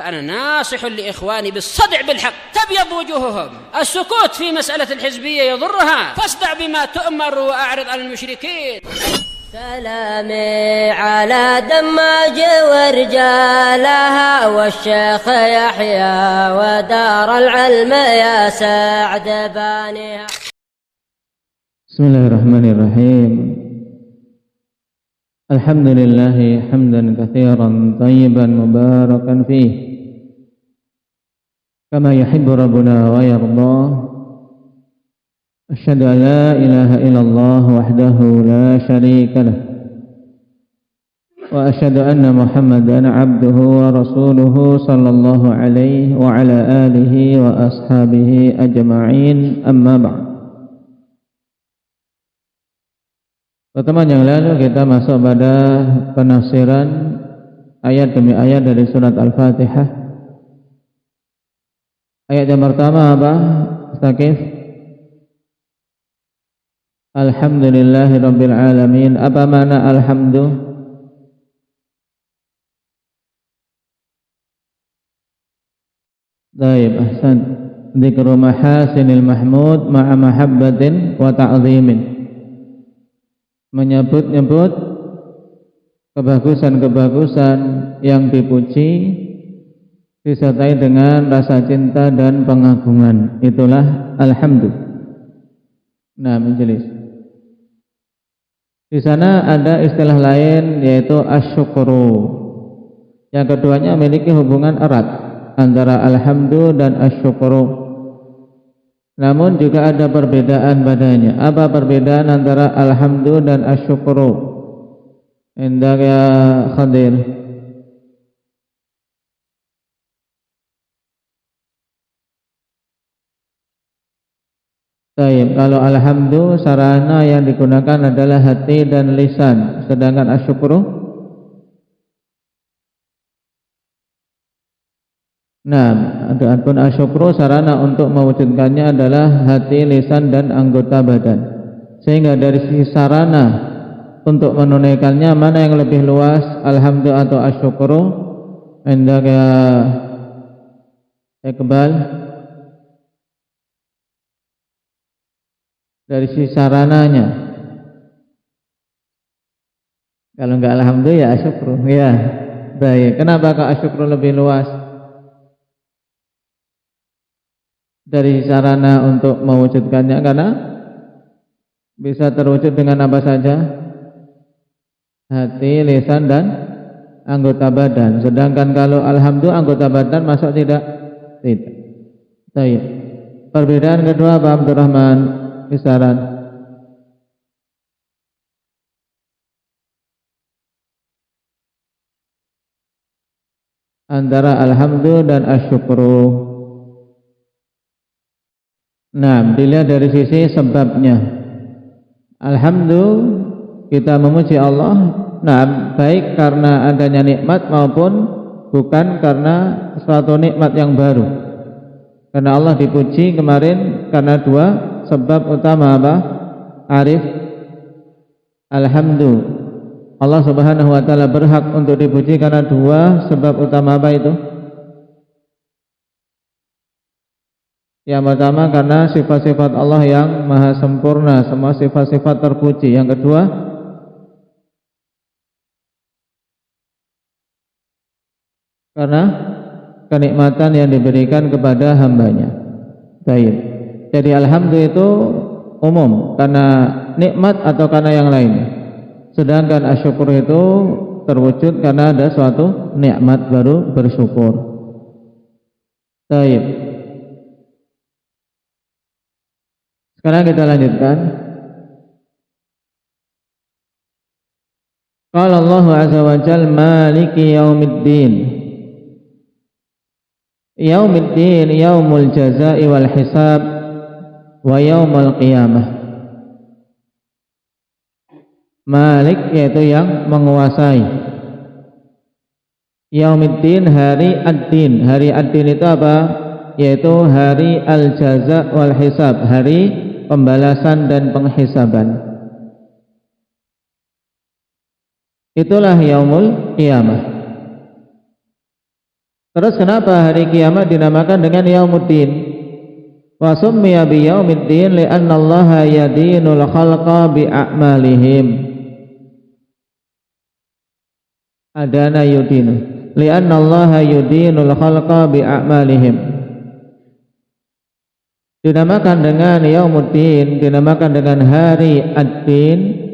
فأنا ناصح لإخواني بالصدع بالحق، تبيض وجوههم. السكوت في مسألة الحزبية يضرها، فاصدع بما تؤمر وأعرض عن المشركين. سلامي على دماج ورجالها والشيخ يحيى ودار العلم يا سعد بانيها. بسم الله الرحمن الرحيم. الحمد لله حمدا كثيرا طيبا مباركا فيه كما يحب ربنا ويرضى. أشهد أن لا إله إلا الله وحده لا شريك له، وأشهد أن محمدا عبده ورسوله صلى الله عليه وعلى آله وأصحابه أجمعين. أما بعد. Pertemuan yang lalu kita masuk pada penafsiran ayat demi ayat dari surat Al-Fatihah. Ayat yang pertama apa? Stakif. Alhamdulillahi Rabbil Alamin. Apa makna alhamdu? Baik, ahsan. Dzikru mahasinil mahmud ma'a mahabbatin wa ta'zimin. Menyebut-nyebut kebagusan-kebagusan yang dipuji disertai dengan rasa cinta dan pengagungan. Itulah alhamdu. Nah, menjelis. Di sana ada istilah lain yaitu asyukru. Yang keduanya memiliki hubungan erat antara alhamdu dan asyukru. Namun juga ada perbedaan padanya. Apa perbedaan antara alhamdu dan asyukru? Indah ya Khadir. Baik, kalau alhamdu sarana yang digunakan adalah hati dan lisan, sedangkan asyukru, nah, adapun asyukru sarana untuk mewujudkannya adalah hati, lisan dan anggota badan. Sehingga dari sisi sarana untuk menunaikannya mana yang lebih luas, alhamdu atau asyukru? Indah ya Iqbal. Dari sisi sarananya, kalau enggak alhamdu ya asyukru. Ya, baik. Kenapa kok asyukru lebih luas? Dari sarana untuk mewujudkannya, karena bisa terwujud dengan apa saja? Hati, lisan dan anggota badan. Sedangkan kalau alhamdu anggota badan masuk tidak? Tidak. Baik. Perbedaan kedua apa Abdurrahman? Kisaran. Antara alhamdu dan asyukru. Nah, dilihat dari sisi sebabnya. Alhamdu, kita memuji Allah. Nah, baik karena adanya nikmat maupun bukan karena suatu nikmat yang baru. Karena Allah dipuji kemarin karena dua sebab utama apa? Arif. Alhamdu. Allah Subhanahu wa taala berhak untuk dipuji karena dua sebab utama apa itu? Yang pertama karena sifat-sifat Allah yang maha sempurna, semua sifat-sifat terpuji. Yang kedua karena kenikmatan yang diberikan kepada hambanya. Baik. Jadi alhamdu itu umum karena nikmat atau karena yang lain. Sedangkan asyukur itu terwujud karena ada suatu nikmat baru bersyukur. Baik. Sekarang kita lanjutkan. Qala Allah azza wa jalla maliki yaumiddin. Yaumiddin yaumul jazaa'i wal hisab wa yaumul qiyamah. Malik yaitu yang menguasai. Yaumiddin hari ad-din. Hari ad-din itu apa? Yaitu hari al-jaza' wal hisab, hari pembalasan dan penghisaban. Itulah yaumul qiyamah. Terus kenapa hari kiamat dinamakan dengan Yaumuddin? Wa summiya bi yaumiddin li'anna Allah yadinul khalqa bi a'malihim. Adana yudinu li'anna Allah yudinul khalqa bi a'malihim. Dinamakan dengan Yaumuddin, dinamakan dengan hari ad-din.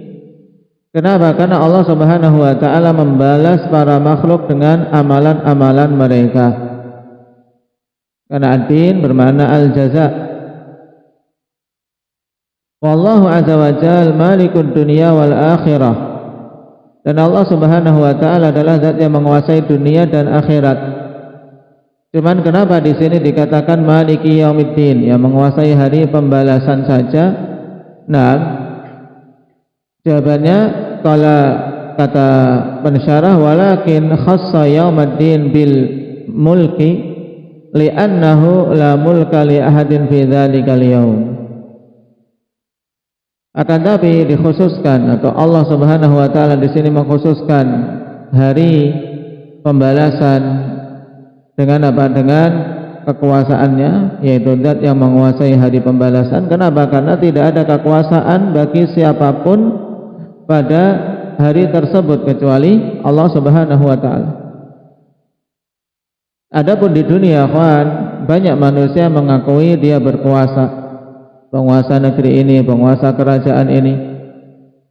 Kenapa? Karena Allah Subhanahu wa taala membalas para makhluk dengan amalan-amalan mereka. Karena ad-din bermakna al-jaza. Wallahu azza wa jalla malikud dunya wal akhirah. Dan Allah Subhanahu wa taala adalah zat yang menguasai dunia dan akhirat. Cuman kenapa di sini dikatakan maliki yaumiddin, yang menguasai hari pembalasan saja? Nah, jawabannya kalau kata pensyarah, walakin khassa yaumiddin bil mulki li'annahu la mulka li ahadin fi dzalikal yaum. Akan tapi dikhususkan, atau Allah Subhanahu wa taala di sini mengkhususkan hari pembalasan dengan apa? Dengan kekuasaannya, yaitu zat yang menguasai hari pembalasan. Kenapa? Karena tidak ada kekuasaan bagi siapapun pada hari tersebut kecuali Allah Subhanahu wa taala. Adapun di dunia, kawan, banyak manusia mengakui dia berkuasa, penguasa negeri ini, penguasa kerajaan ini.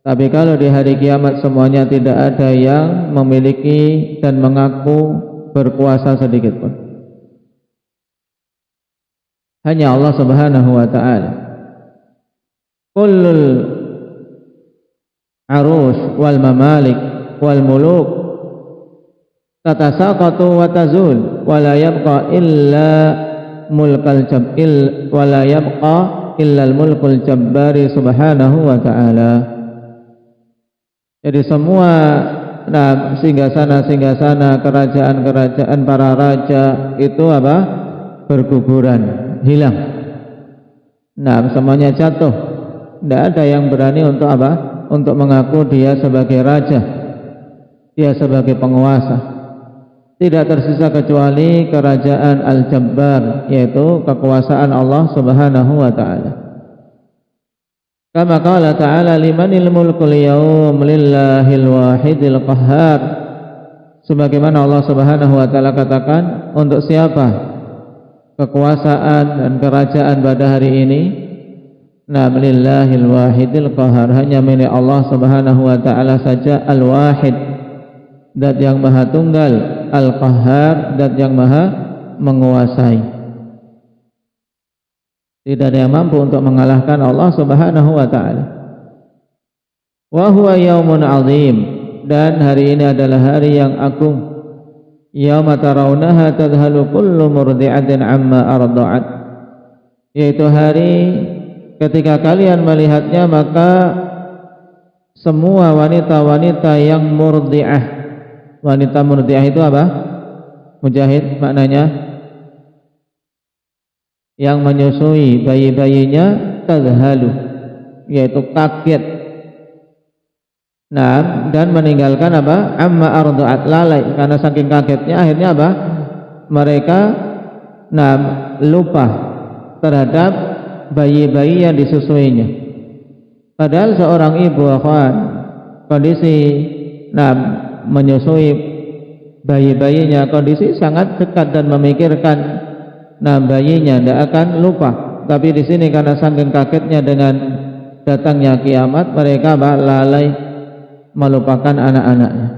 Tapi kalau di hari kiamat semuanya tidak ada yang memiliki dan mengaku berkuasa sedikit pun. Hanya Allah Subhanahu wa taala. Kullul arush wal mamalik wal muluk tatasaqatu wa tazul wa la yabqa illa mulkal jabbil wa la yabqa illa al mulkul jabbari subhanahu wa ta'ala. Jadi semua singgah-sana kerajaan-kerajaan para raja itu apa? Berguguran, hilang. Nah, semuanya jatuh. Tidak ada yang berani untuk apa? Untuk mengaku dia sebagai raja, dia sebagai penguasa. Tidak tersisa kecuali kerajaan Al-Jabbar, yaitu kekuasaan Allah Subhanahu wa ta'ala. Kama qala ta'ala limanil mulkul yawm lillahil wahidil qahhar. Sebagaimana Allah Subhanahu wa taala katakan, untuk siapa kekuasaan dan kerajaan pada hari ini? Nam lillahil wahidil qahhar, hanya milik Allah Subhanahu wa taala saja, al-wahid, zat yang maha tunggal, al-qahhar, zat yang maha menguasai. Tidak ada yang mampu untuk mengalahkan Allah Subhanahu wa taala. Wa huwa yaumun azim, dan hari ini adalah hari yang agung. Yauma tarawunaha tadhalu kullu murdi'atin amma arda'at, yaitu hari ketika kalian melihatnya maka semua wanita-wanita yang murdi'ah. Wanita murdi'ah itu apa? Mujahid maknanya yang menyusui bayi-bayinya, tadhalu, yaitu kaget. Nah, dan meninggalkan apa? Amma arda'at, lalai karena saking kagetnya. Akhirnya apa? Mereka lupa terhadap bayi-bayi yang disusuinya. Padahal seorang ibu, akhwan, kondisi menyusui bayi-bayinya, kondisi sangat dekat dan memikirkan bayinya, tidak akan lupa. Tapi di sini karena saking kagetnya dengan datangnya kiamat, mereka lalai melupakan anak-anaknya.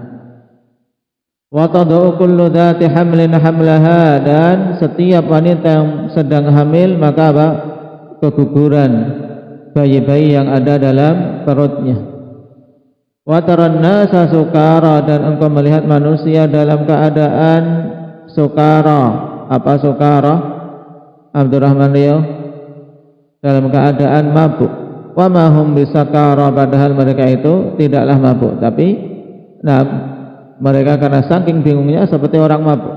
Wa tad'u kullu dzati hamlin hamlaha, dan setiap wanita yang sedang hamil maka keguguran bayi-bayi yang ada dalam perutnya. Wa taran nasa sukara, dan engkau melihat manusia dalam keadaan sukara. Apa sukara? Abdurrahman Riau, dalam keadaan mabuk. Wa ma hum bisakara, padahal mereka itu tidaklah mabuk, tapi mereka karena saking bingungnya seperti orang mabuk.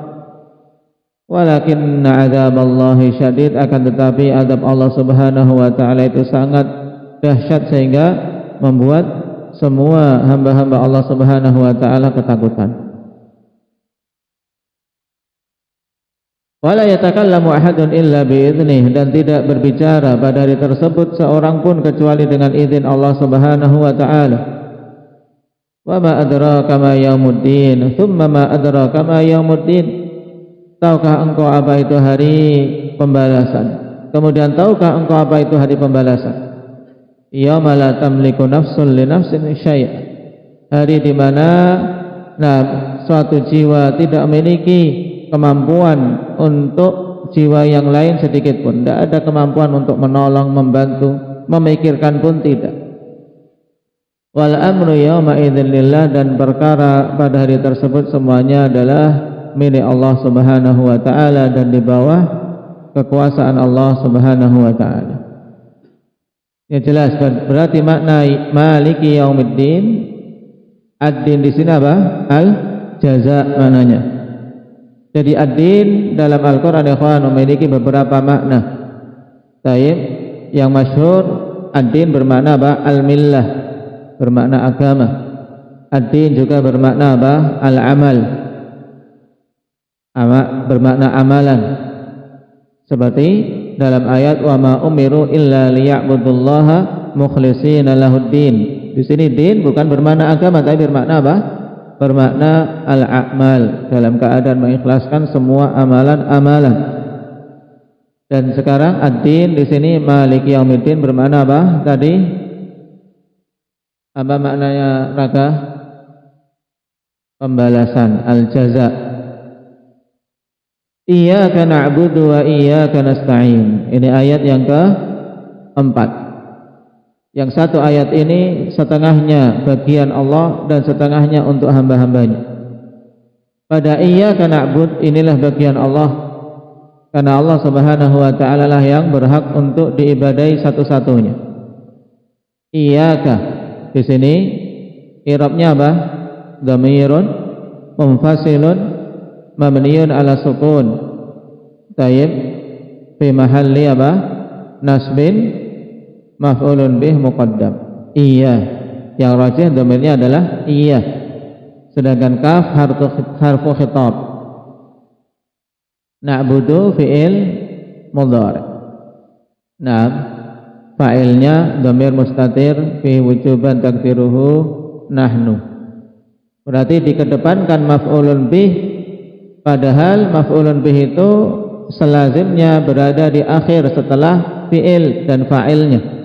Walakinna adzaballahi syadid, akan tetapi azab Allah Subhanahu wa taala itu sangat dahsyat sehingga membuat semua hamba-hamba Allah Subhanahu wa taala ketakutan. Wala yatakallamu ahadun illa biiznih, dan tidak berbicara pada hari tersebut seorang pun kecuali dengan izin Allah Subhanahu wa taala. Wa ma adraka ma yaumuddin, thumma ma adraka ma yaumuddin. Tahukah engkau apa itu hari pembalasan? Kemudian tahukah engkau apa itu hari pembalasan? Yauma la tamliku nafsun li nafsin syai'a. Hari di mana suatu jiwa tidak memiliki kemampuan untuk jiwa yang lain sedikit pun. Tidak ada kemampuan untuk menolong, membantu, memikirkan pun tidak. Wal amru yawma idzin lillah, dan perkara pada hari tersebut semuanya adalah milik Allah Subhanahu wa taala dan di bawah kekuasaan Allah Subhanahu wa taala. Ya jelas, berarti makna maliki yaumiddin, ad-din di sini apa? Al-jaza mananya. Jadi ad-din dalam Al-Qur'an ikhwan memiliki beberapa makna. Taib, yang masyhur ad-din bermakna apa? Al-millah, bermakna agama. Ad-din juga bermakna apa? Al-amal, bermakna amalan. Seperti dalam ayat wa ma umiru illa liya'budullaha mukhlishina lahuddin. Di sini din bukan bermakna agama tapi bermakna apa? Bermakna al-a'mal, dalam keadaan mengikhlaskan semua amalan-amalan. Dan sekarang ad-din di sini maliki yaumiddin bermakna apa? Tadi apa maknanya Raka? Pembalasan, al-jaza. Iyyaka na'budu wa iyyaka nasta'in. Ini ayat yang keempat. Yang satu ayat ini setengahnya bagian Allah dan setengahnya untuk hamba-hambanya. Pada iyyaka na'bud inilah bagian Allah, karena Allah Subhanahu wa ta'ala lah yang berhak untuk diibadai satu-satunya. Iyyaka di sini i'rabnya apa? Dhamirun munfasilun mabniun ala sukun. Tayyib fi mahalli apa? Nasbin maf'ulun bih muqaddam. Iya, yang rajih dhamirnya adalah iya. Sedangkan kaf harfu khitab. Na'budu fi'il mudhari'. Naam, fa'ilnya dhamir mustatir fi wujuban takdiruhu nahnu. Berarti dikedepankan maf'ulun bih, padahal maf'ulun bih itu selazimnya berada di akhir setelah fi'il dan fa'ilnya.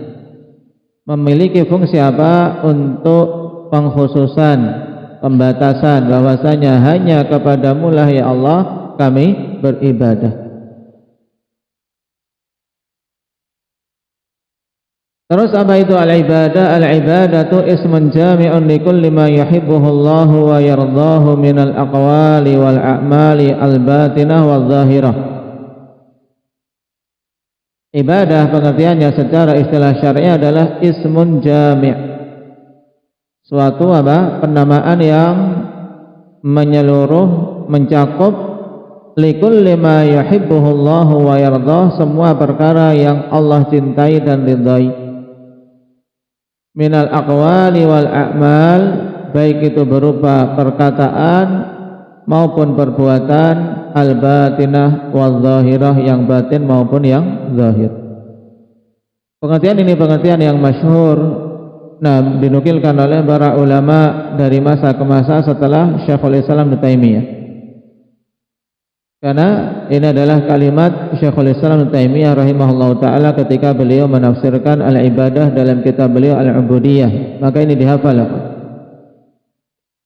Memiliki fungsi apa? Untuk pengkhususan, pembatasan, bahwasanya hanya kepadamu lah ya Allah kami beribadah. Terus apa itu al-ibadah? Al-ibadatu ismun jami'un likulli ma yuhibbuhu Allah wa yardahu minal aqwali wal a'mali al-batinah wal zahirah. Ibadah pengertiannya secara istilah syar'i adalah ismun jami'. Suatu apa? Penamaan yang menyeluruh, mencakup likulli ma yuhibbuhu Allah wa yardah, semua perkara yang Allah cintai dan ridai. Minal aqwali wal a'mal, baik itu berupa perkataan maupun perbuatan, al-batinah wal zahirah, yang batin maupun yang zahir. Pengertian ini pengertian yang masyhur, dinukilkan oleh para ulama dari masa ke masa setelah Syekhul Islam Ibnu Taimiyah. Karena ini adalah kalimat Syekhul Islam Ibnu Taimiyah rahimahullahu taala ketika beliau menafsirkan al-ibadah dalam kitab beliau Al-Ubudiyah. Maka ini dihafal apa?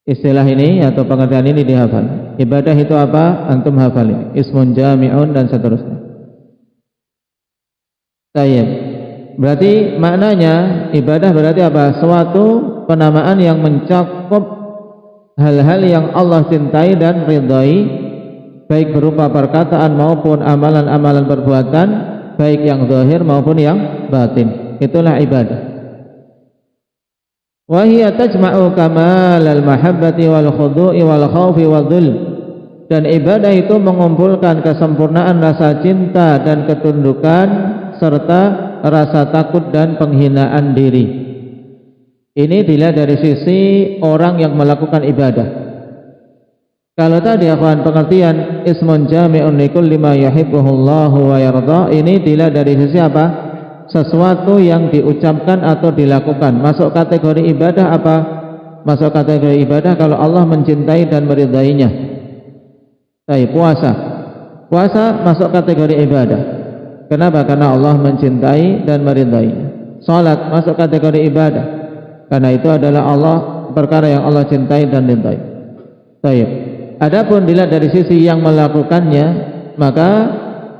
Istilah ini atau pengertian ini dihafal. Ibadah itu apa? Antum hafal ini. Ismun jami'un dan seterusnya. Tayyib. Berarti maknanya ibadah berarti apa? Suatu penamaan yang mencakup hal-hal yang Allah cintai dan ridai, baik berupa perkataan maupun amalan-amalan perbuatan, baik yang zahir maupun yang batin. Itulah ibadah. Wa hiya tajma'u kamalal mahabbati wal khudu'i wal khaufi wal dhul. Dan ibadah itu mengumpulkan kesempurnaan rasa cinta dan ketundukan serta rasa takut dan penghinaan diri. Ini dilihat dari sisi orang yang melakukan ibadah. Kalau tadi akhwan pengertian ismun jami'un likulli ma yuhibbuhullahu wa yarda, ini dilihat dari sisi apa? Sesuatu yang diucapkan atau dilakukan. Masuk kategori ibadah apa? Masuk kategori ibadah kalau Allah mencintai dan meridainya. Baik, puasa. Puasa masuk kategori ibadah. Kenapa? Karena Allah mencintai dan meridainya. Salat masuk kategori ibadah. Karena itu adalah Allah, perkara yang Allah cintai dan ridai. Baik. Adapun dilihat dari sisi yang melakukannya, maka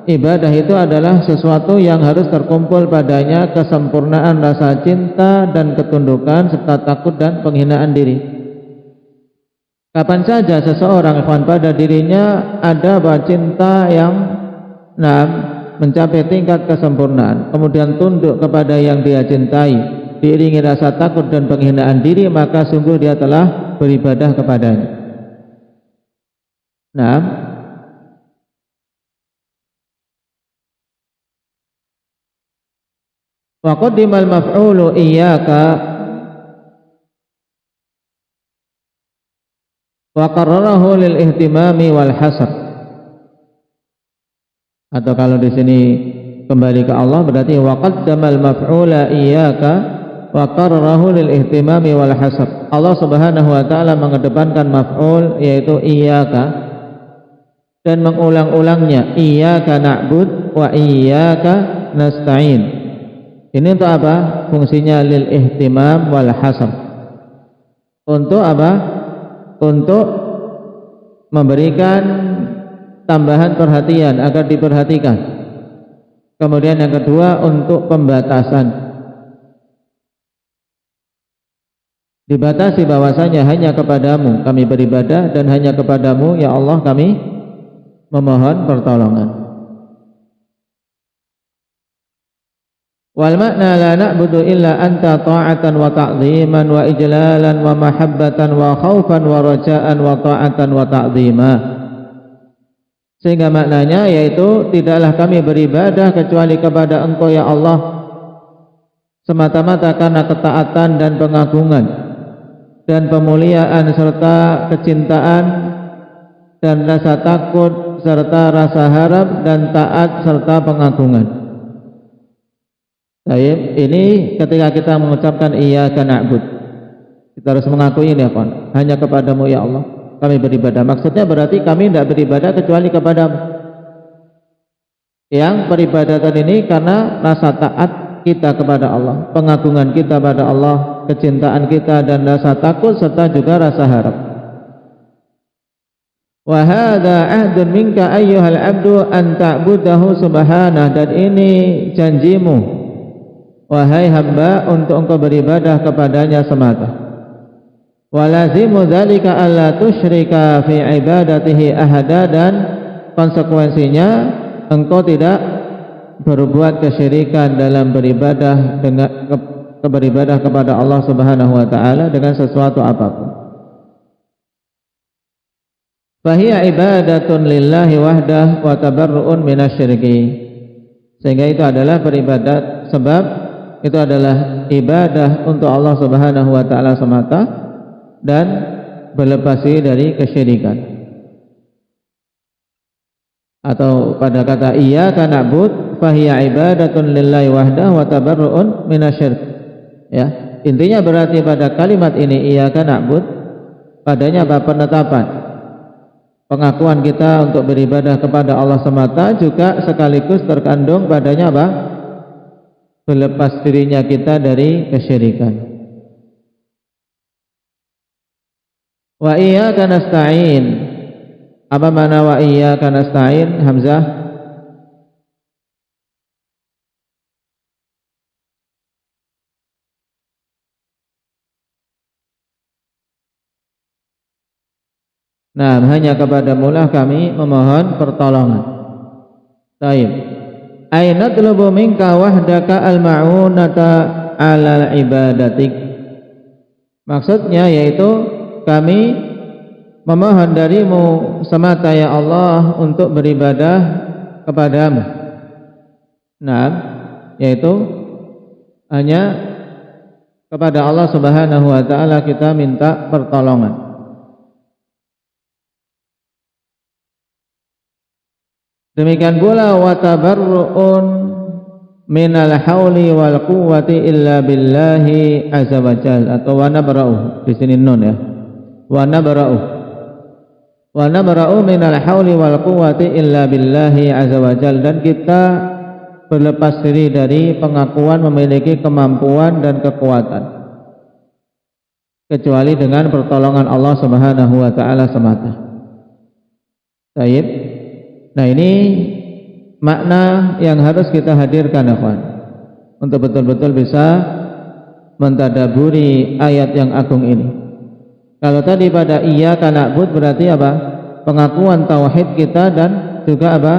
ibadah itu adalah sesuatu yang harus terkumpul padanya kesempurnaan rasa cinta dan ketundukan serta takut dan penghinaan diri. Kapan saja seseorang pada dirinya ada cinta yang mencapai tingkat kesempurnaan, kemudian tunduk kepada yang dia cintai, diiringi rasa takut dan penghinaan diri, maka sungguh dia telah beribadah kepadanya. Wa qaddimal maf'ulu iyyaka wa qarrarahu lil ihtimami wal hasr. Atau kalau di sini kembali ke Allah berarti wa qaddamal maf'ula iyyaka wa qarrarahu lil ihtimami wal hasr. Allah Subhanahu wa taala mengedepankan maf'ul yaitu iyyaka dan mengulang-ulangnya, iyyaka na'bud wa iyyaka nasta'in. Ini untuk apa? Fungsinya lil ihtimam wal hasr. Untuk apa? Untuk memberikan tambahan perhatian agar diperhatikan. Kemudian yang kedua untuk pembatasan. Dibatasi bahwasanya hanya kepadamu kami beribadah dan hanya kepadamu ya Allah kami memohon pertolongan. Wal makna la na'budu illa anta ta'atan wa ta'ziman wa ijlalan wa mahabbatan wa khaufan wa raja'an wa ta'atan wa ta'zima. Sehingga maknanya yaitu tidaklah kami beribadah kecuali kepada Engkau ya Allah semata-mata karena ketaatan dan pengagungan dan pemuliaan serta kecintaan dan rasa takut serta rasa harap dan taat serta pengagungan. Baik, ini ketika kita mengucapkan iyyaka na'bud, kita harus mengakui ini apa? Hanya kepadamu ya Allah kami beribadah. Maksudnya berarti kami tidak beribadah kecuali kepadamu. Yang peribadatan ini karena rasa taat kita kepada Allah, pengagungan kita pada Allah, kecintaan kita dan rasa takut serta juga rasa harap. Wa hadza ahdun minka ayyuhal abdu an ta'budahu subhanahu, dan ini janjimu wahai hamba untuk engkau beribadah kepadanya semata. Wa lazimu dzalika alla tusyrika fi ibadatihi ahada, dan konsekuensinya engkau tidak berbuat kesyirikan dalam beribadah dengan beribadah kepada Allah Subhanahu wa taala dengan sesuatu apapun. Fahiya ibadatun lillahi wahdah wa tabarru'un minasyirki. Sehingga itu adalah beribadat, sebab itu adalah ibadah untuk Allah Subhanahu wa taala semata dan berlepas diri dari kesyirikan. Atau pada kata iyyaka na'bud fahiya ibadatun lillahi wahdah wa tabarru'un minasyirk. Ya, intinya berarti pada kalimat ini iyyaka na'bud padanya apa? Penetapan, pengakuan kita untuk beribadah kepada Allah semata, juga sekaligus terkandung padanya apa? Berlepas dirinya kita dari kesyirikan. Wa iyyaka nasta'in. Apa makna wa iyyaka nasta'in? Hamzah. Nah, hanya kepadamu-lah kami memohon pertolongan. Baik. Aina tulubu minka wahdaka al-ma'unata 'alal ibadatik. Maksudnya yaitu kami memohon darimu semata ya Allah untuk beribadah kepadamu. Nah, yaitu hanya kepada Allah Subhanahu wa taala kita minta pertolongan. Demikian pula wa tabarru'un minal hauli wal quwwati illa billahi azza wa jalla, atau wa nabra'u, di sini nun ya, wa nabra'u minal hauli wal quwwati illa billahi azza wa jalla, dan kita berlepas diri dari pengakuan memiliki kemampuan dan kekuatan kecuali dengan pertolongan Allah Subhanahu wa taala semata. Baik. Nah, ini makna yang harus kita hadirkan, ikhwan, untuk betul-betul bisa mentadaburi ayat yang agung ini. Kalau tadi pada iyyaka na'budu berarti apa? Pengakuan tauhid kita dan juga apa?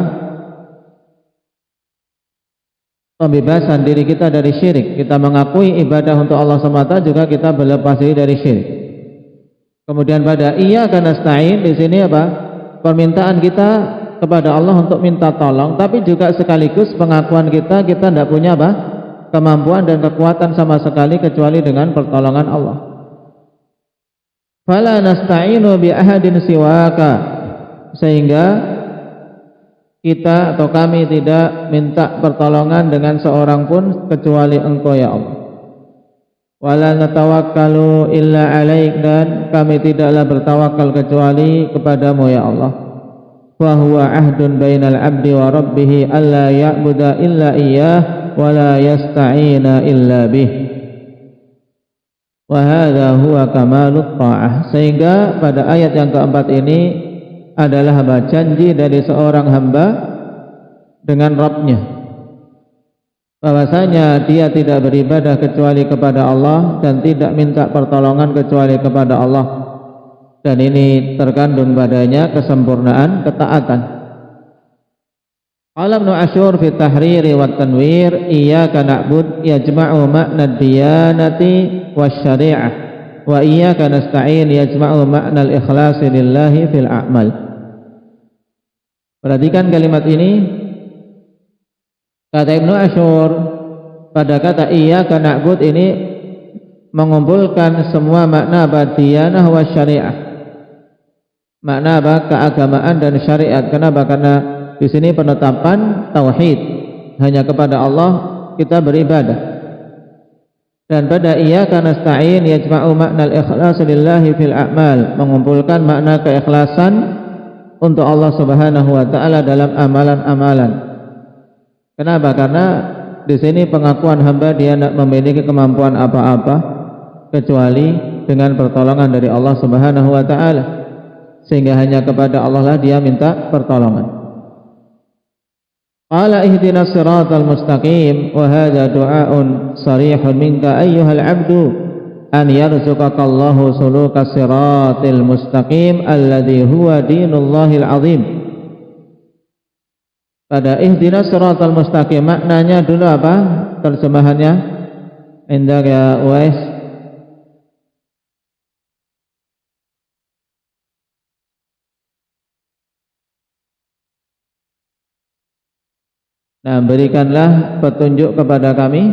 Pembebasan diri kita dari syirik. Kita mengakui ibadah untuk Allah semata, juga kita berlepas diri dari syirik. Kemudian pada iyyaka nasta'in, di sini apa? Permintaan kita kepada Allah untuk minta tolong, tapi juga sekaligus pengakuan kita tidak punya apa? Kemampuan dan kekuatan sama sekali kecuali dengan pertolongan Allah. Fala nasta'inu bi ahadin siwaka, sehingga kita atau kami tidak minta pertolongan dengan seorang pun kecuali Engkau ya Allah. Wala natawakkalu illa alaik, dan kami tidaklah bertawakal kecuali kepadamu ya Allah. Wa huwa ahdun bainal abdi wa rabbih alla ya'budu illa iyyah wa la yasta'ina illa bih. Wa hadha huwa kamalut ta'ah. Sehingga pada ayat yang keempat ini adalah janji dari seorang hamba dengan Rabbnya, bahwasanya dia tidak beribadah kecuali kepada Allah dan tidak minta pertolongan kecuali kepada Allah, dan ini terkandung padanya kesempurnaan ketaatan. Qala Ibnu Asyur fi Tahriri wa Tanwir, iyyaka na'bud yajma'u ma'na diyanati wasyari'ah, wa iyyaka nasta'in yajma'u ma'na al-ikhlasi lillahi fil a'mal. Perhatikan kalimat ini. Kata Ibnu Asyur, pada kata iyyaka na'bud ini mengumpulkan semua makna diyanah wa syariah. Makna apa? Keagamaan dan syariat. Kenapa? Karena di sini penetapan tauhid, hanya kepada Allah kita beribadah. Dan pada iyyaka nasta'in yajma'u makna al-ikhlas lillahi fil a'mal, mengumpulkan makna keikhlasan untuk Allah Subhanahu wa taala dalam amalan-amalan. Kenapa? Karena di sini pengakuan hamba dia tidak memiliki kemampuan apa-apa kecuali dengan pertolongan dari Allah Subhanahu wa taala, sehingga hanya kepada Allah lah dia minta pertolongan. Qala ihdinas siratal mustaqim, wa hadha du'aun sarihun minka ayyuhal 'abdu an yarzuqakallahu sulukas siratil mustaqim alladhi huwa dinullahil azim. Pada ihdinas siratal mustaqim maknanya dulu apa? Terjemahannya indah ya Uwais. Nah, berikanlah petunjuk kepada kami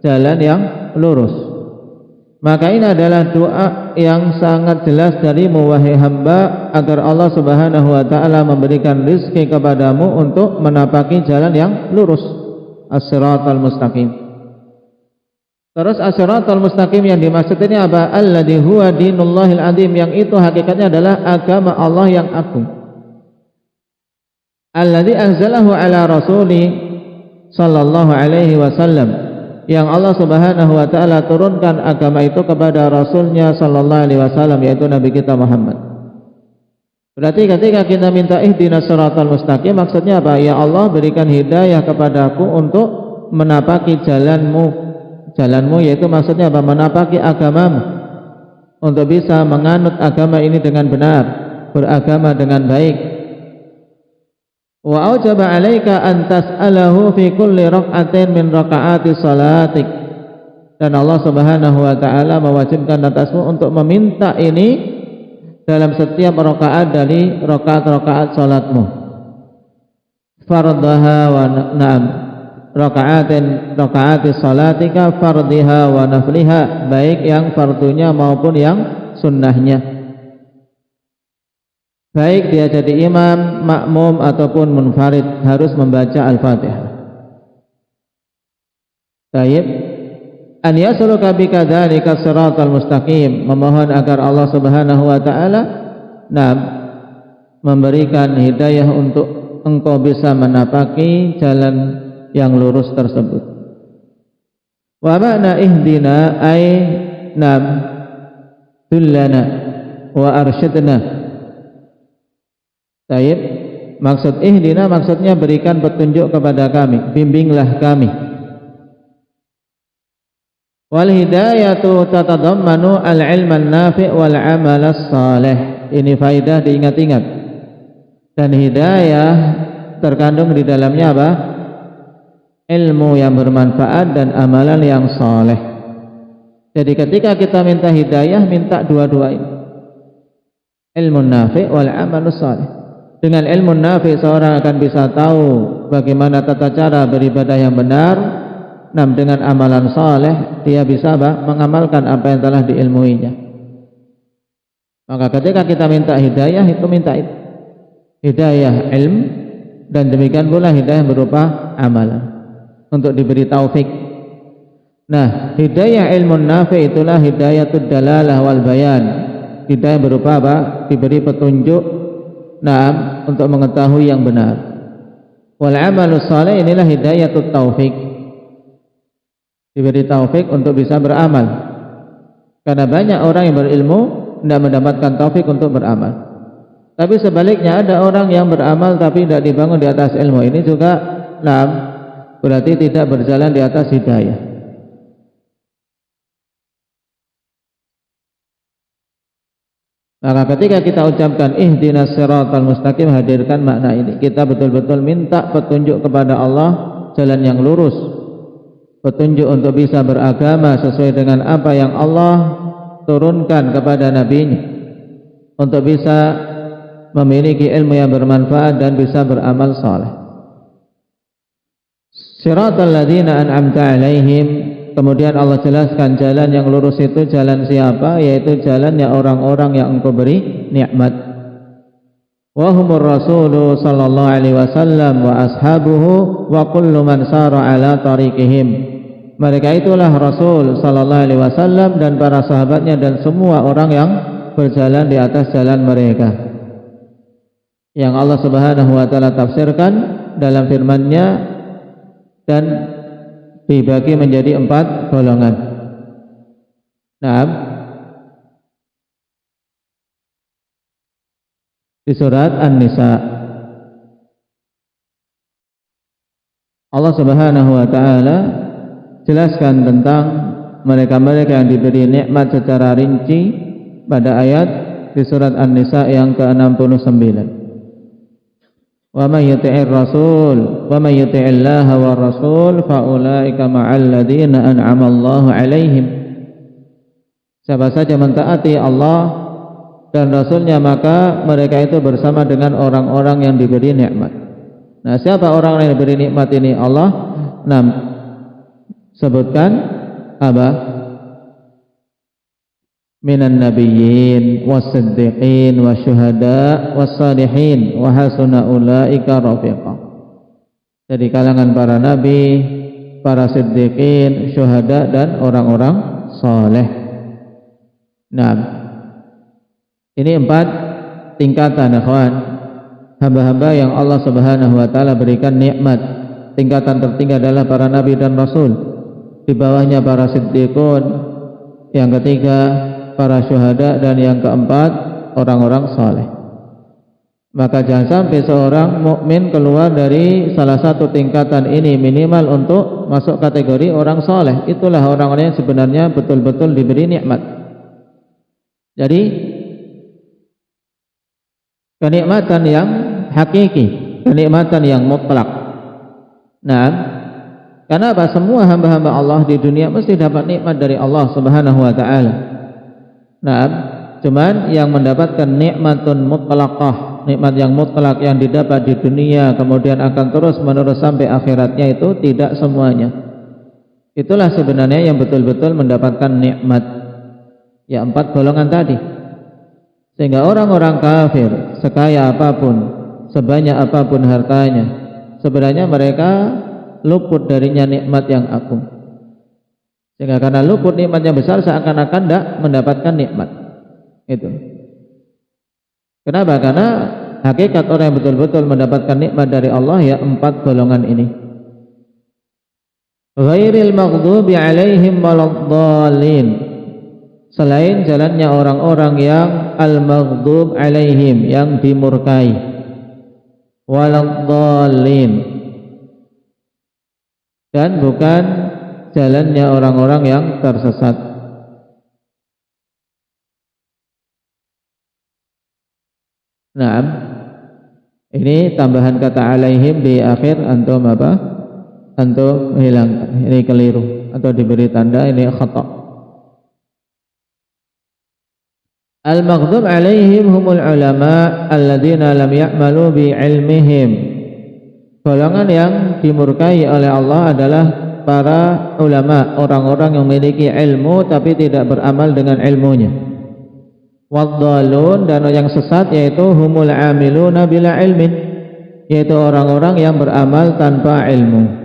jalan yang lurus. Maka ini adalah doa yang sangat jelas darimu wahai hamba, agar Allah Subhanahu wa taala memberikan rezeki kepadamu untuk menapaki jalan yang lurus, as-siratal mustaqim. Terus as-siratal mustaqim yang dimaksud ini apa? Alladzi huwa dinullahil azim, yang itu hakikatnya adalah agama Allah yang agung. Alladzi anzalahu ala rasuli sallallahu alaihi wasallam, yang Allah Subhanahu wa taala turunkan agama itu kepada Rasulnya sallallahu alaihi wasallam, yaitu Nabi kita Muhammad. Berarti ketika kita minta ihdinas siratal mustaqim, maksudnya apa? Ya Allah, berikan hidayah kepadaku untuk menapaki jalanmu. Jalanmu yaitu maksudnya apa? Menapaki agamamu, untuk bisa menganut agama ini dengan benar, beragama dengan baik. Wa aujaba 'alaika an tas'alahu fi kulli rak'atin min raka'ati salatik, dan Allah Subhanahu wa taala mewajibkan atasmu untuk meminta ini dalam setiap rakaat dari rakaat-rakaat salatmu. Fardhaha wa na'am rakaati salatika fardhiha wa nafliha, baik yang fardunya maupun yang sunnahnya. baik dia jadi imam, makmum ataupun munfarid, harus membaca Al-Fatihah. Baik, an yasluka bika dzalika siratal mustaqim, memohon agar Allah Subhanahu wa taala memberikan hidayah untuk engkau bisa menapaki jalan yang lurus tersebut. Wa ma'na ihdina ay dullana wa arsyidna. Baik, maksud ihdina maksudnya berikan petunjuk kepada kami, bimbinglah kami. Wal hidayatu tatadammanu al-ilma an-nafi' wal 'amal as-salih. Ini faedah diingat-ingat. Dan hidayah terkandung di dalamnya apa? Ilmu yang bermanfaat dan amalan yang saleh. Jadi ketika kita minta hidayah, minta dua-dua ini. Ilmu nafi' wal 'amal as-salih. Dengan ilmu nafi' seorang akan bisa tahu bagaimana tata cara beribadah yang benar. Dengan amalan saleh dia bisa mengamalkan apa yang telah diilmuinya. Maka ketika kita minta hidayah, itu minta itu hidayah ilm, dan demikian pula hidayah berupa amalan untuk diberi taufik. Nah, hidayah ilmu nafi' itulah hidayatud dalalah wal bayan. Hidayah berupa apa? Diberi petunjuk untuk mengetahui yang benar. Wal amalus saleh inilah hidayatut taufik, diberi taufik untuk bisa beramal. Karena banyak orang yang berilmu tidak mendapatkan taufik untuk beramal. Tapi sebaliknya ada orang yang beramal tapi tidak dibangun di atas ilmu. Ini juga berarti tidak berjalan di atas hidayah. Maka ketika kita ucapkan ihdinas siratal mustaqim, hadirkan makna ini. Kita betul-betul minta petunjuk kepada Allah, jalan yang lurus, petunjuk untuk bisa beragama sesuai dengan apa yang Allah turunkan kepada nabinya, untuk bisa memiliki ilmu yang bermanfaat dan bisa beramal saleh. Siratal ladzina an'amta alaihim, kemudian Allah jelaskan jalan yang lurus itu jalan siapa, yaitu jalannya orang-orang yang engkau beri nikmat. Wa humur rasulu sallallahu alaihi wasallam wa ashabuhu wa kullu man sara ala tariqihim. Mereka itulah Rasul sallallahu alaihi wasallam dan para sahabatnya dan semua orang yang berjalan di atas jalan mereka, yang Allah Subhanahu wa taala tafsirkan dalam firman-Nya dan dibagi menjadi 4 golongan. Di surat An-Nisa Allah Subhanahu wa taala jelaskan tentang mereka-mereka yang diberi nikmat secara rinci pada ayat di surat An-Nisa yang ke-69. Wa may yuti'ir rasul wa may yuti'illaha war rasul fa ulaika ma'al ladzina an'ama Allahu 'alaihim. Siapa saja mentaati Allah dan Rasulnya, maka mereka itu bersama dengan orang-orang yang diberi nikmat. Nah, siapa orang yang diberi nikmat ini? Allah sebutkan apa? Minan nabiyyin was-siddiqin wasyuhada was-salihin wa hasuna ulaika rafiqa. Jadi kalangan para nabi, para siddiqin, syuhada dan orang-orang saleh. Nah, ini 4 tingkatan ikhwan, hamba-hamba yang Allah Subhanahu wa taala berikan nikmat. Tingkatan tertinggi adalah para nabi dan rasul, di bawahnya para siddiqun, yang ketiga para syuhada, dan yang keempat orang-orang saleh. Maka jangan sampai seorang mukmin keluar dari salah satu tingkatan ini minimal untuk masuk kategori orang saleh. Itulah orang-orang yang sebenarnya betul-betul diberi nikmat. Jadi kenikmatan yang hakiki, kenikmatan yang mutlak. Nah, karena apa? Semua hamba-hamba Allah di dunia mesti dapat nikmat dari Allah Subhanahu wa taala. Nah, cuman yang mendapatkan nikmatun mutlaqah, nikmat yang mutlak yang didapat di dunia kemudian akan terus menerus sampai akhiratnya, itu tidak semuanya. Itulah sebenarnya yang betul-betul mendapatkan nikmat. Ya, 4 golongan tadi. Sehingga orang-orang kafir, sekaya apapun, sebanyak apapun hartanya, sebenarnya mereka luput darinya nikmat yang agung. Sehingga karena luput nikmat yang besar, seakan-akan tidak mendapatkan nikmat. Itu. Kenapa? Karena hakikat orang yang betul-betul mendapatkan nikmat dari Allah ya 4 golongan ini. Ghairil maghdubi alaihim waladdallin, selain jalannya orang-orang yang al-maghdub alaihim, yang dimurkai, waladdallin, dan bukan jalannya orang-orang yang tersesat. Naam, ini tambahan kata alaihim di akhir antum apa? Antum hilangkan. Ini keliru atau diberi tanda ini khata'. Al-maghdub alaihim humul ulama alladzina lam ya'malu bi ilmihim. Golongan yang dimurkai oleh Allah adalah para ulama, orang-orang yang memiliki ilmu tapi tidak beramal dengan ilmunya. Waddalun, dan yang sesat yaitu humul amiluna bila ilmin, yaitu orang-orang yang beramal tanpa ilmu.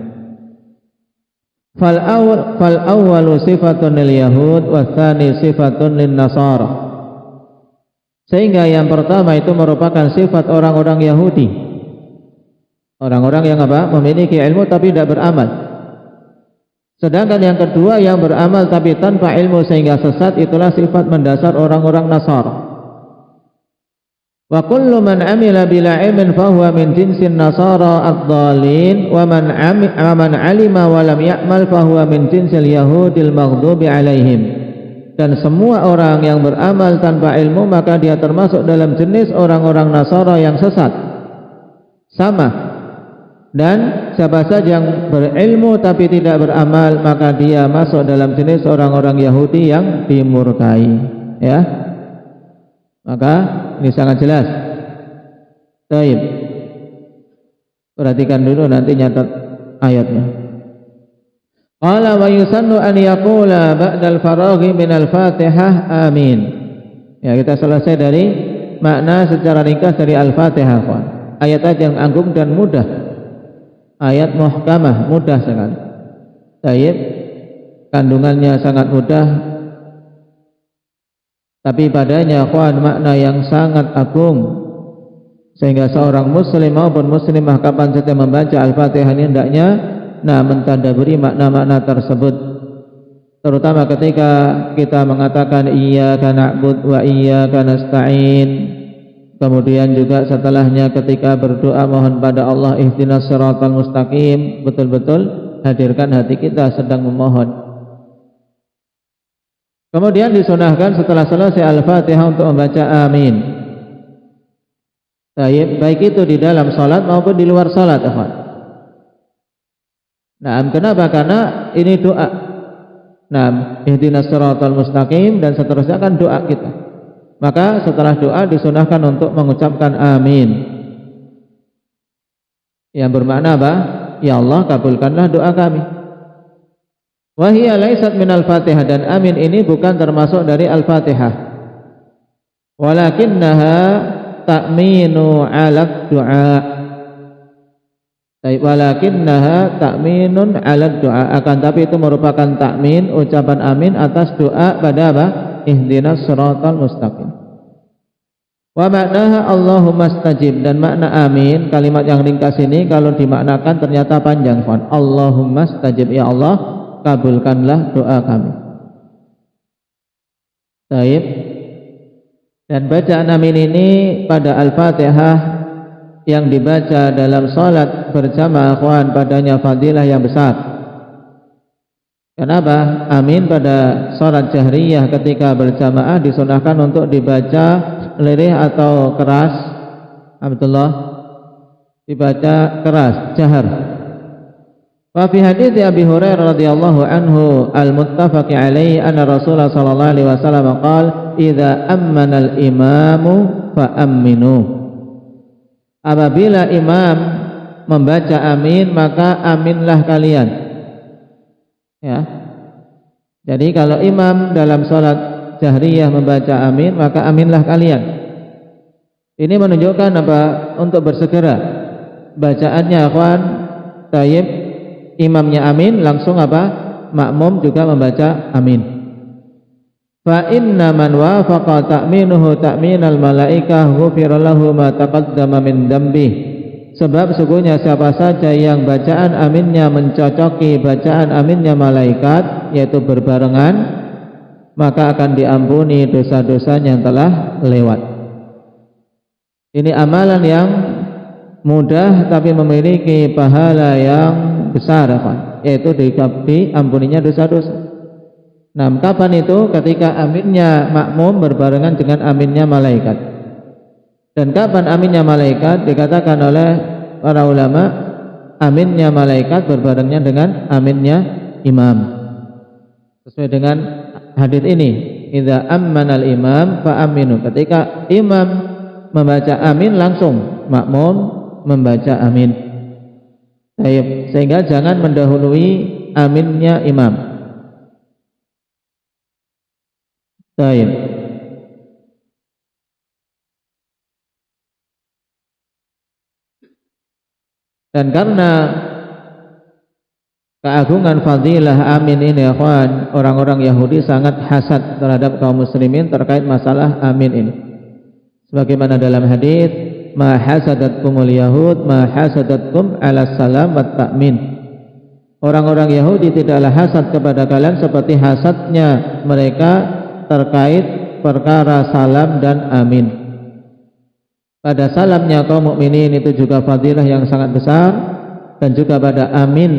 Fal awwalu sifatun lil yahud wa tsani sifatun lin nasara. Sehingga yang pertama itu merupakan sifat orang-orang Yahudi, orang-orang yang apa? Memiliki ilmu tapi tidak beramal. Sedangkan yang kedua yang beramal tapi tanpa ilmu sehingga sesat, itulah sifat mendasar orang-orang Nasara. Wa kullu man amila bila ilmin fahuwa min jinsin nasara ad-dhalin wa man alima wa lam ya'mal fahuwa min jinsil yahudil maghdubi alaihim. Dan semua orang yang beramal tanpa ilmu maka dia termasuk dalam jenis orang-orang Nasara yang sesat. Sama. Dan siapa saja yang berilmu tapi tidak beramal maka dia masuk dalam jenis orang-orang Yahudi yang dimurkai, ya. Maka ini sangat jelas. Baik. Perhatikan dulu, nanti nyatat ayatnya. Qala wa yusannu an yaqula ba'dal faraghi minal Fatihah amin. Ya, kita selesai dari makna secara ringkas dari Al-Fatihah. Ayat yang agung dan mudah. Ayat muhkamah, mudah sekali. Baik. Kandungannya sangat mudah, tapi padanya makna yang sangat agung, sehingga seorang muslim maupun muslimah kapan saja membaca Al-Fatihah ini hendaknya mentadaburi makna-makna tersebut, terutama ketika kita mengatakan iyyaka na'budu wa iyyaka nasta'in. Kemudian juga setelahnya ketika berdoa mohon pada Allah ihdinas siratal mustaqim, betul-betul hadirkan hati kita sedang memohon. Kemudian disunahkan setelah selesai Al-Fatihah untuk membaca amin. Baik itu di dalam salat maupun di luar salat. Kenapa? Karena ini doa. Ihdinas siratal mustaqim dan seterusnya kan doa kita. Maka setelah doa disunahkan untuk mengucapkan amin, yang bermakna apa? Ya Allah, kabulkanlah doa kami. Wa hiya laysat minal Fatihah, dan amin ini bukan termasuk dari Al-Fatihah. Walakinnaha ta'minu 'ala du'a. Walakinnaha ta'minun 'ala du'a, akan tapi itu merupakan takmin, ucapan amin atas doa pada apa? Ihdinas siratal mustaqim. Wa maknaha Allahumma stajib, dan makna amin, kalimat yang ringkas ini kalau dimaknakan ternyata panjang. Allahumma stajib, ya Allah kabulkanlah doa kami. Baik. Dan bacaan amin ini pada Al-Fatihah yang dibaca dalam salat berjamaah padanya fadilah yang besar. Kenapa? Amin pada salat jahriyah ketika berjamaah disunahkan untuk dibaca lirih atau keras. Abdullah, dibaca keras, jahar. Wa fi hadits Abi Hurairah radhiyallahu anhu al-muttafaqi alaihi anna Rasulullah sallallahu alaihi wasallam qala idza ammana al-imamu fa aminu. Apabila imam membaca amin maka aminlah kalian. Ya. Jadi kalau imam dalam salat jahriyah membaca amin maka aminlah kalian. Ini menunjukkan apa? Untuk bersegera bacaannya akhwan. Tayyib, imamnya amin, langsung apa? Makmum juga membaca amin. Fa inna man wafaqa ta'minuhu ta'minal malaikah ghufira lahu ma taqaddama min dambi. Sebab sesungguhnya siapa saja yang bacaan aminnya mencocoki bacaan aminnya malaikat, yaitu berbarengan, maka akan diampuni dosa-dosanya yang telah lewat. Ini amalan yang mudah tapi memiliki pahala yang besar, yaitu diampuninya dosa-dosa. Nah, kapan itu? Ketika aminnya makmum berbarengan dengan aminnya malaikat. Dan kapan aminnya malaikat? Dikatakan oleh para ulama, aminnya malaikat berbarengnya dengan aminnya imam. Sesuai dengan hadis ini, idza ammanal imam fa aminu. Ketika imam membaca amin, langsung makmum membaca amin. Sehingga jangan mendahului aminnya imam. Dan karena keagungan fadilah amin ini, akhwan, orang-orang Yahudi sangat hasad terhadap kaum muslimin terkait masalah amin ini. Sebagaimana dalam hadis, ma hasadatkumul yahud ma hasadatkum ala salam wa ta'min. Orang-orang Yahudi tidaklah hasad kepada kalian seperti hasadnya mereka terkait perkara salam dan amin. Pada salamnya kaum mukminin itu juga fadilah yang sangat besar, dan juga pada amin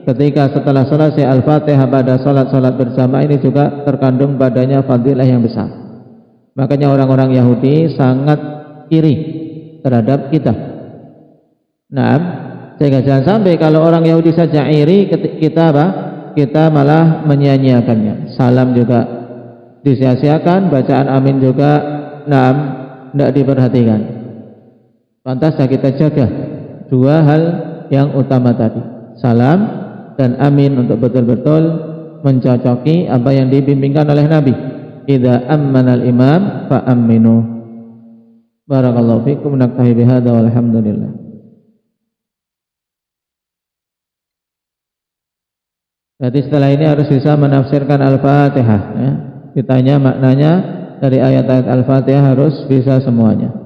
ketika setelah selesai Al-Fatihah pada salat-salat bersama ini juga terkandung padanya fadilah yang besar. Makanya orang-orang Yahudi sangat iri terhadap kita. Nah, sehingga jangan sampai kalau orang Yahudi saja iri, kita apa? Kita malah menyia-nyiakannya. Salam juga disia-siakan, bacaan amin juga tidak diperhatikan. Pantasnya kita jaga dua hal yang utama tadi, salam dan amin, untuk betul-betul mencocoki apa yang dibimbingkan oleh Nabi. Idza ammanal imam fa aminu. Barakallahu fikum, naktahi bihadza walhamdulillah. Jadi setelah ini harus bisa menafsirkan Al-Fatihah, ya. Ditanya maknanya dari ayat-ayat Al-Fatihah harus bisa semuanya.